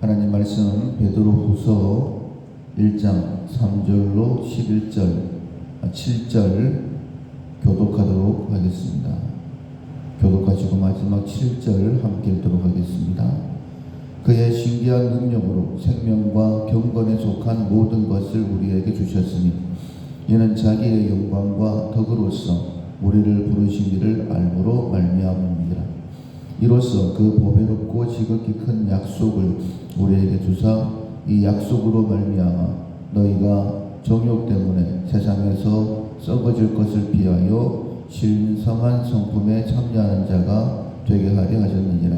하나님 말씀 베드로후서 1장 3절로 7절 교독하도록 하겠습니다. 교독하시고 마지막 7절 함께 읽도록 하겠습니다. 그의 신기한 능력으로 생명과 경건에 속한 모든 것을 우리에게 주셨으니 이는 자기의 영광과 덕으로서 우리를 부르시기를 알므로 말미암음이니라. 이로써 그 보배롭고 지극히 큰 약속을 우리에게 주사 이 약속으로 말미암아 너희가 정욕 때문에 세상에서 썩어질 것을 피하여 신성한 성품에 참여하는 자가 되게 하려 하셨느니라.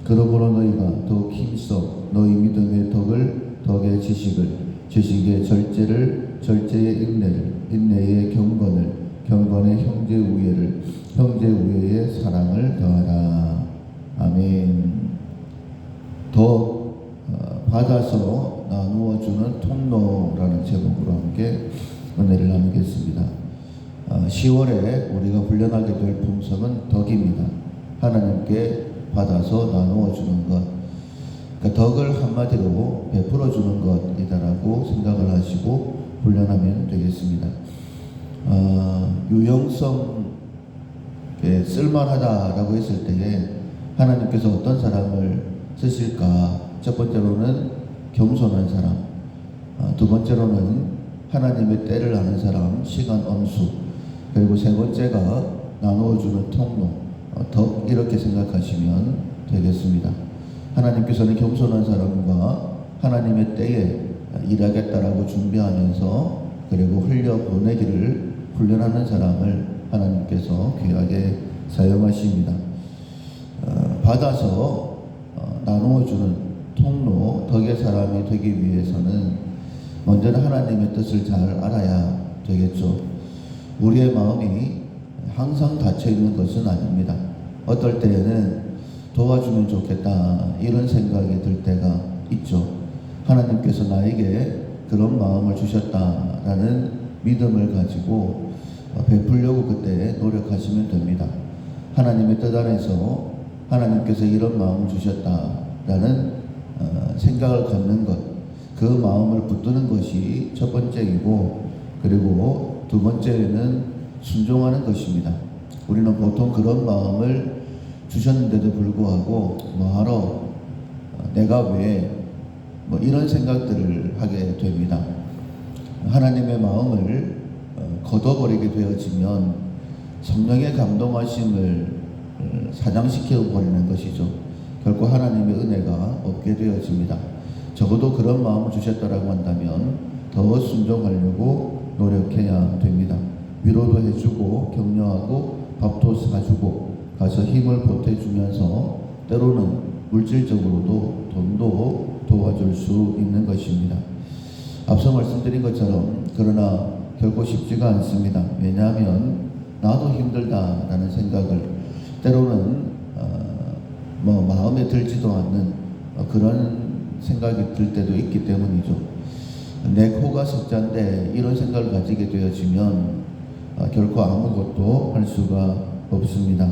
그러므로 너희가 더욱 힘써 너희 믿음의 덕을, 덕의 지식을, 지식의 절제를, 절제의 인내를, 인내의 경건을, 경건의 형제 우애를, 형제 우애의 사랑을 더하라. 아멘. 더 받아서 나누어 주는 통로라는 제목으로 함께 은혜를 나누겠습니다. 10월에 우리가 훈련하게 될 품성은 덕입니다. 하나님께 받아서 나누어 주는 것, 그러니까 덕을 한마디로 베풀어 주는 것이다라고 생각을 하시고 훈련하면 되겠습니다. 유용성 쓸만하다라고 했을 때에 하나님께서 어떤 사람을 쓰실까? 첫 번째로는 겸손한 사람, 두 번째로는 하나님의 때를 아는 사람, 시간 엄수, 그리고 세 번째가 나누어주는 통로, 덕, 이렇게 생각하시면 되겠습니다. 하나님께서는 겸손한 사람과 하나님의 때에 일하겠다라고 준비하면서 그리고 흘려보내기를 훈련하는 사람을 하나님께서 귀하게 사용하십니다. 받아서 나누어주는 통로, 덕의 사람이 되기 위해서는 먼저는 하나님의 뜻을 잘 알아야 되겠죠. 우리의 마음이 항상 닫혀있는 것은 아닙니다. 어떨 때에는 도와주면 좋겠다 이런 생각이 들 때가 있죠. 하나님께서 나에게 그런 마음을 주셨다라는 믿음을 가지고 베풀려고 그때 노력하시면 됩니다. 하나님의 뜻 안에서 하나님께서 이런 마음을 주셨다라는 생각을 갖는 것, 그 마음을 붙드는 것이 첫 번째이고, 그리고 두 번째는 순종하는 것입니다. 우리는 보통 그런 마음을 주셨는데도 불구하고 뭐하러 내가 왜 이런 생각들을 하게 됩니다. 하나님의 마음을 거둬버리게 되어지면 성령의 감동하심을 사장시켜 버리는 것이죠. 결코 하나님의 은혜가 없게 되어집니다. 적어도 그런 마음을 주셨다라고 한다면 더 순종하려고 노력해야 됩니다. 위로도 해주고 격려하고 밥도 사주고 가서 힘을 보태주면서 때로는 물질적으로도 돈도 도와줄 수 있는 것입니다. 앞서 말씀드린 것처럼 그러나 결코 쉽지가 않습니다. 왜냐하면 나도 힘들다라는 생각을 때로는 마음에 들지도 않는 그런 생각이 들 때도 있기 때문이죠. 내 코가 석자인데 이런 생각을 가지게 되어지면 결코 아무것도 할 수가 없습니다.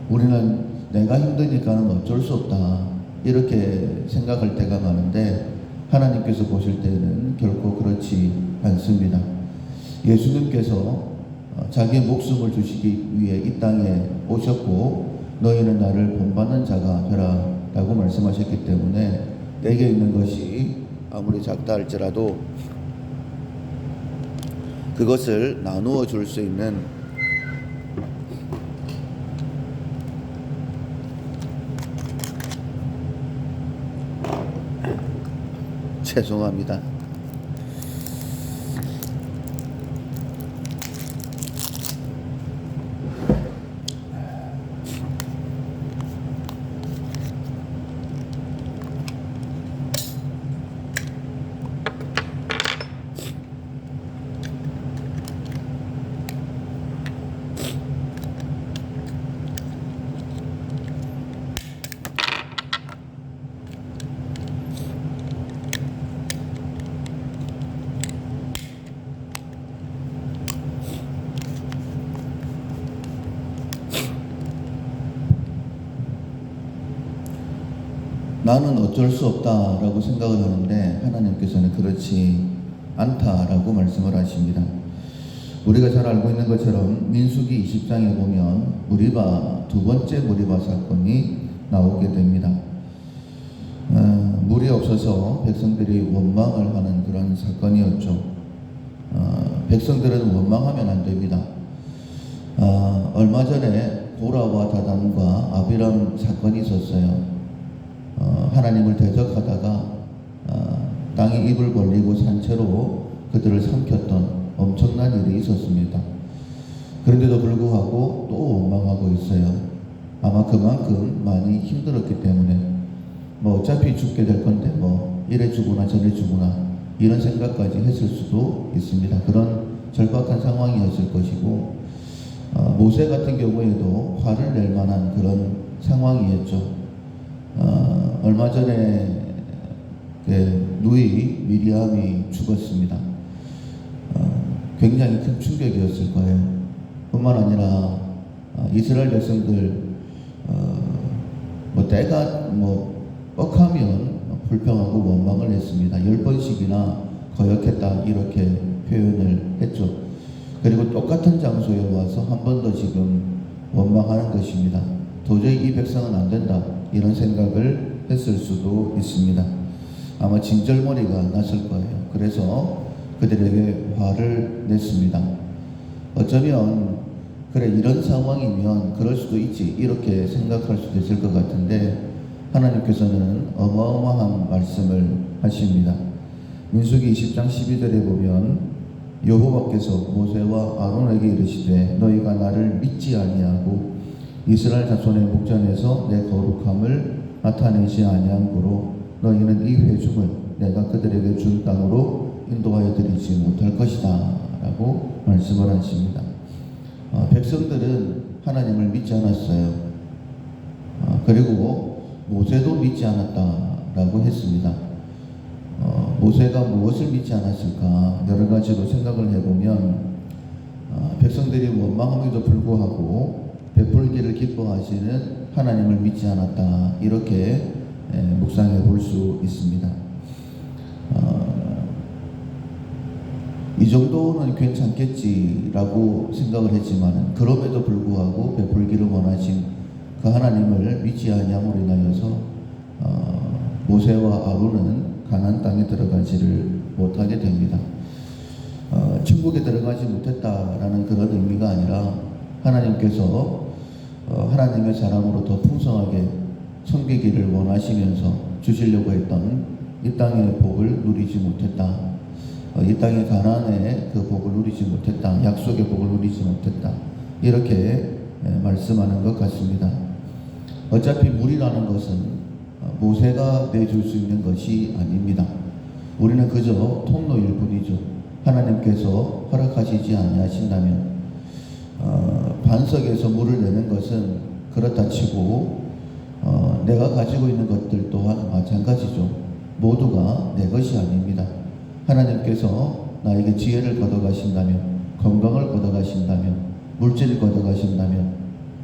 우리는 내가 힘드니까는 어쩔 수 없다 이렇게 생각할 때가 많은데 하나님께서 보실 때는 결코 그렇지 않습니다. 예수님께서 자기의 목숨을 주시기 위해 이 땅에 오셨고 너희는 나를 본받는 자가 되라 라고 말씀하셨기 때문에 내게 있는 것이 아무리 작다 할지라도 그것을 나누어 줄 수 있는 죄송합니다. 나는 어쩔 수 없다라고 생각을 하는데 하나님께서는 그렇지 않다라고 말씀을 하십니다. 우리가 잘 알고 있는 것처럼 민수기 20장에 보면 무리바, 두 번째 무리바 사건이 나오게 됩니다. 물이 없어서 백성들이 원망을 하는 그런 사건이었죠. 백성들은 원망하면 안 됩니다. 얼마 전에 고라와 다단과 아비람 사건이 있었어요. 하나님을 대적하다가 땅에 입을 벌리고 산채로 그들을 삼켰던 엄청난 일이 있었습니다. 그런데도 불구하고 또 원망하고 있어요. 아마 그만큼 많이 힘들었기 때문에 어차피 죽게 될 건데 이래 죽으나 저래 죽으나 이런 생각까지 했을 수도 있습니다. 그런 절박한 상황이었을 것이고 모세 같은 경우에도 화를 낼 만한 그런 상황이었죠. 얼마 전에 누이 미리암이 죽었습니다. 굉장히 큰 충격이었을 거예요. 뿐만 아니라 이스라엘 백성들 때가 뻑하면 불평하고 원망을 했습니다. 10번씩이나 거역했다 이렇게 표현을 했죠. 그리고 똑같은 장소에 와서 한 번 더 지금 원망하는 것입니다. 도저히 이 백성은 안 된다 이런 생각을 했을 수도 있습니다. 아마 진절머리가 났을 거예요. 그래서 그들에게 화를 냈습니다. 어쩌면 그래 이런 상황이면 그럴 수도 있지 이렇게 생각할 수도 있을 것 같은데 하나님께서는 어마어마한 말씀을 하십니다. 민수기 20장 12절에 보면 여호와께서 모세와 아론에게 이르시되 너희가 나를 믿지 아니하고 이스라엘 자손의 목전에서 내 거룩함을 나타내지 아니함으로 너희는 이 회중을 내가 그들에게 준 땅으로 인도하여 드리지 못할 것이다 라고 말씀을 하십니다. 백성들은 하나님을 믿지 않았어요. 그리고 모세도 믿지 않았다라고 했습니다. 모세가 무엇을 믿지 않았을까 여러 가지로 생각을 해보면 백성들이 원망함에도 불구하고 베풀기를 기뻐하시는 하나님을 믿지 않았다 이렇게 묵상해 볼 수 있습니다. 이 정도는 괜찮겠지라고 생각을 했지만 그럼에도 불구하고 베풀기를 원하신 그 하나님을 믿지 아니함으로 인하여서 모세와 아론은 가나안 땅에 들어가지를 못하게 됩니다. 천국에 들어가지 못했다라는 그런 의미가 아니라 하나님께서 하나님의 사람으로 더 풍성하게 섬기기를 원하시면서 주시려고 했던 이 땅의 복을 누리지 못했다. 이 땅의 가나안의 그 복을 누리지 못했다. 약속의 복을 누리지 못했다. 이렇게 말씀하는 것 같습니다. 어차피 물이라는 것은 모세가 내줄 수 있는 것이 아닙니다. 우리는 그저 통로일 뿐이죠. 하나님께서 허락하시지 아니하신다면 반석에서 물을 내는 것은 그렇다 치고 내가 가지고 있는 것들 또한 마찬가지죠. 모두가 내 것이 아닙니다. 하나님께서 나에게 지혜를 걷어가신다면, 건강을 걷어가신다면, 물질을 걷어가신다면,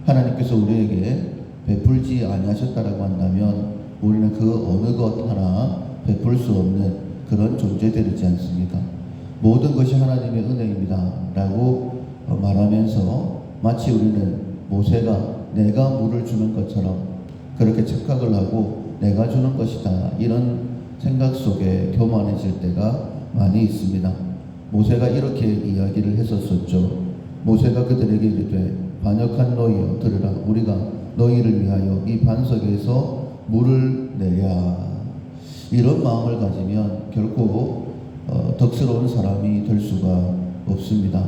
하나님께서 우리에게 베풀지 아니하셨다라고 한다면 우리는 그 어느 것 하나 베풀 수 없는 그런 존재들이지 않습니까? 모든 것이 하나님의 은혜입니다 라고 말하면서 마치 우리는 모세가 내가 물을 주는 것처럼 그렇게 착각을 하고 내가 주는 것이다 이런 생각 속에 교만해질 때가 많이 있습니다. 모세가 이렇게 이야기를 했었었죠. 모세가 그들에게 이르되 반역한 너희여 들으라 우리가 너희를 위하여 이 반석에서 물을 내야. 이런 마음을 가지면 결코 덕스러운 사람이 될 수가 없습니다.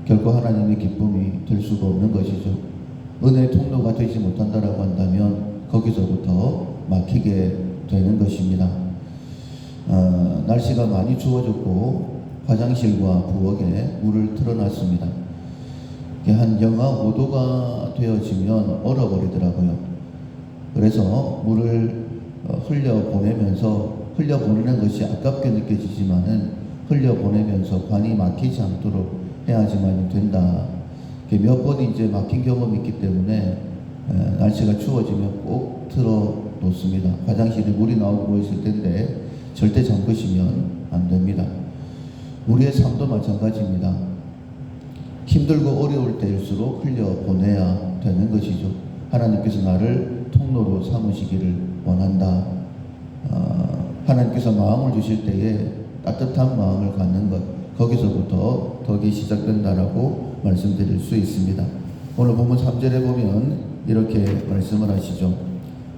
결코 하나님의 기쁨이 될 수가 없는 것이죠. 은혜의 통로가 되지 못한다라고 한다면 거기서부터 막히게 되는 것입니다. 날씨가 많이 추워졌고 화장실과 부엌에 물을 틀어놨습니다. 한 영하 5도가 되어지면 얼어버리더라고요. 그래서 물을 흘려보내는 것이 아깝게 느껴지지만은 흘려보내면서 관이 막히지 않도록 해야지만 된다. 몇 번 이제 막힌 경험이 있기 때문에 날씨가 추워지면 꼭 틀어 놓습니다. 화장실에 물이 나오고 있을 텐데 절대 잠그시면 안 됩니다. 우리의 삶도 마찬가지입니다. 힘들고 어려울 때일수록 흘려보내야 되는 것이죠. 하나님께서 나를 통로로 삼으시기를 원한다. 하나님께서 마음을 주실 때에 따뜻한 마음을 갖는 것, 거기서부터 덕이 시작된다라고 말씀드릴 수 있습니다. 오늘 본문 3절에 보면 이렇게 말씀을 하시죠.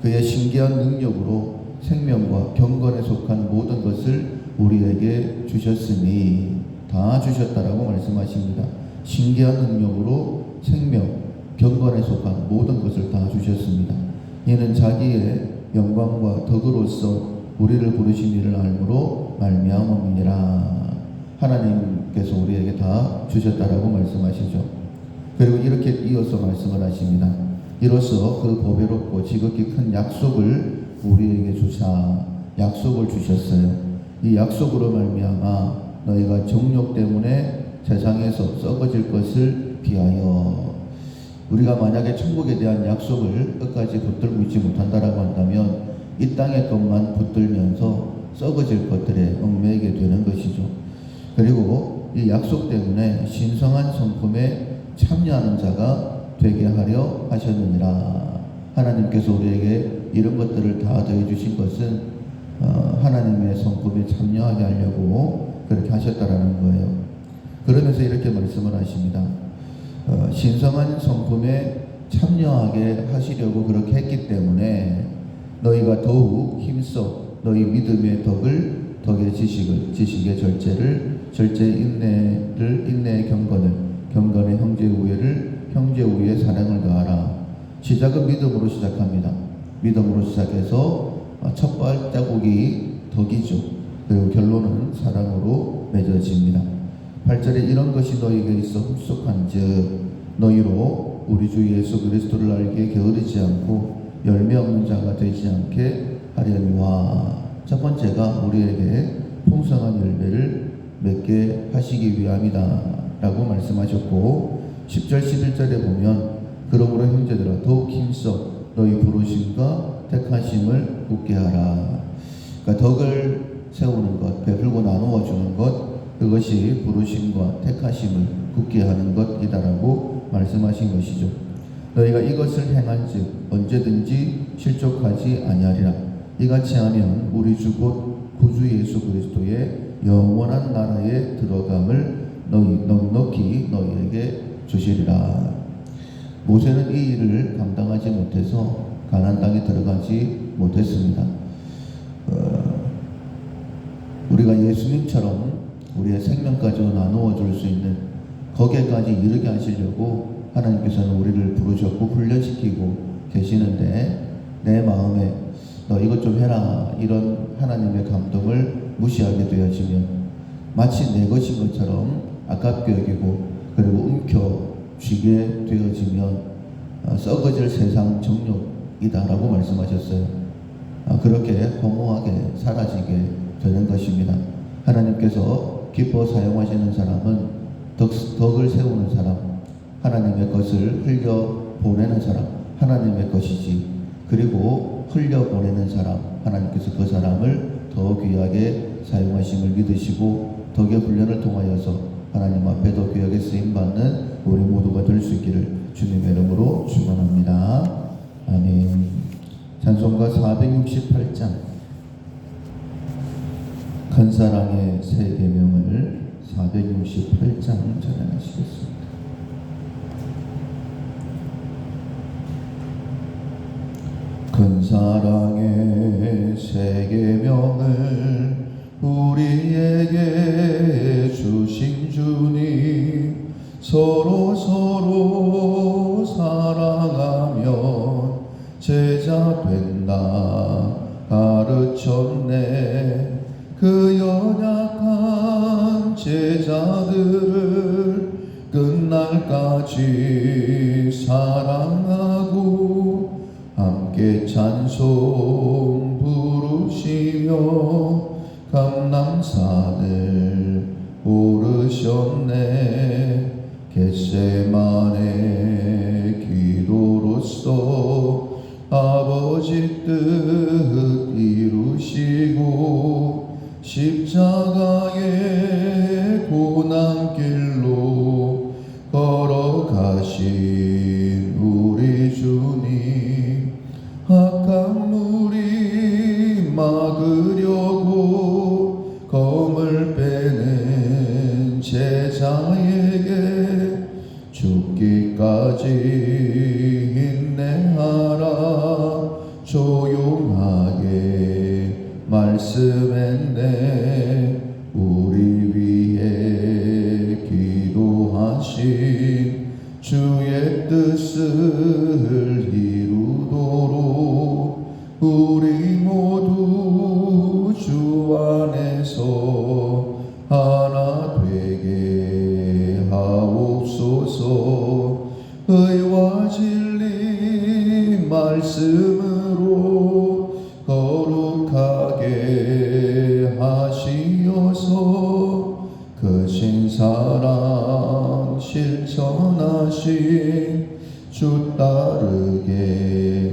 그의 신기한 능력으로 생명과 경건에 속한 모든 것을 우리에게 주셨으니, 다 주셨다라고 말씀하십니다. 신기한 능력으로 생명, 경건에 속한 모든 것을 다 주셨습니다. 이는 자기의 영광과 덕으로서 우리를 부르신 이를 알므로 말미암음이니라. 하나님께서 우리에게 다 주셨다라고 말씀하시죠. 그리고 이렇게 이어서 말씀을 하십니다. 이로써 그 보배롭고 지극히 큰 약속을 우리에게 주사, 약속을 주셨어요. 이 약속으로 말미암아 너희가 정욕 때문에 세상에서 썩어질 것을 비하여, 우리가 만약에 천국에 대한 약속을 끝까지 붙들고 있지 못한다라고 한다면 이 땅의 것만 붙들면서 썩어질 것들에 얽매이게 되는 것이죠. 그리고 이 약속 때문에 신성한 성품에 참여하는 자가 되게 하려 하셨느니라. 하나님께서 우리에게 이런 것들을 다 더해주신 것은 하나님의 성품에 참여하게 하려고 그렇게 하셨다라는 거예요. 그러면서 이렇게 말씀을 하십니다. 신성한 성품에 참여하게 하시려고 그렇게 했기 때문에 너희가 더욱 힘써 너희 믿음의 덕을, 덕의 지식을, 지식의 절제를, 절제의 인내를, 인내의 경건을, 경건의 형제 우애를, 형제 우애의 사랑을 더하라. 시작은 믿음으로 시작합니다. 믿음으로 시작해서 첫 발자국이 덕이죠. 그리고 결론은 사랑으로 맺어집니다. 8절에 이런 것이 너희에게 있어 흡속한즉 너희로 우리 주 예수 그리스도를 알기에 게으르지 않고 열매 없는 자가 되지 않게 하려니와. 첫 번째가 우리에게 풍성한 열매를 맺게 하시기 위함이다 라고 말씀하셨고, 10절 11절에 보면 그러므로 형제들아 더욱 힘써 너희 부르심과 택하심을 굳게 하라. 그러니까 덕을 세우는 것, 베풀고 나누어 주는 것, 그것이 부르심과 택하심을 굳게 하는 것이다라고 말씀하신 것이죠. 너희가 이것을 행한즉 언제든지 실족하지 아니하리라. 이같이 하면 우리 주 곧 구주 예수 그리스도의 영원한 나라에 들어감을 넉넉히 너희에게 주시리라. 모세는 이 일을 감당하지 못해서 가나안 땅에 들어가지 못했습니다. 우리가 예수님처럼 우리의 생명까지 나누어 줄 수 있는 거기에까지 이르게 하시려고 하나님께서는 우리를 부르셨고 훈련시키고 계시는데, 내 마음에 너 이것 좀 해라 이런 하나님의 감동을 무시하게 되어지면 마치 내 것인 것처럼 아깝게 여기고 그리고 움켜쥐게 되어지면 썩어질 세상 정욕이다라고 말씀하셨어요. 그렇게 허무하게 사라지게 되는 것입니다. 하나님께서 기뻐 사용하시는 사람은 덕을 세우는 사람, 하나님의 것을 흘려보내는 사람, 하나님의 것이지. 그리고 흘려보내는 사람, 하나님께서 그 사람을 더 귀하게 사용하심을 믿으시고 덕의 훈련을 통하여서 하나님 앞에 더 귀하게 쓰임받는 우리 모두가 될 수 있기를 주님의 이름으로 축원합니다. 아멘. 찬송가 468장 큰 사랑의 새 계명을 468장 찬양하시겠습니다. 큰 사랑의 새 계명을 우리에게 주신 주님, 서로 사랑하면 제자 된다 가르쳤네. 그 연약한 제자들을 끝날까지 사랑하고 함께 찬송 부르시며 감람산을 오르셨네. 겟세마네 기도로써 아버지 뜻 지시고 십자가의 고난길로 걸어가신 우리 주님, 악한 무리 막으려고 검을 빼는 제자에게 죽기까지 인내하라 조용하게 말씀했네. 우리 위해 기도하신 주의 뜻을 이루도록 우리 모두 주 안에서 하나 되게 하옵소서. 의와 진리 말씀으로 거룩하게 하시어서 크신 사랑 실천하신 주 따르게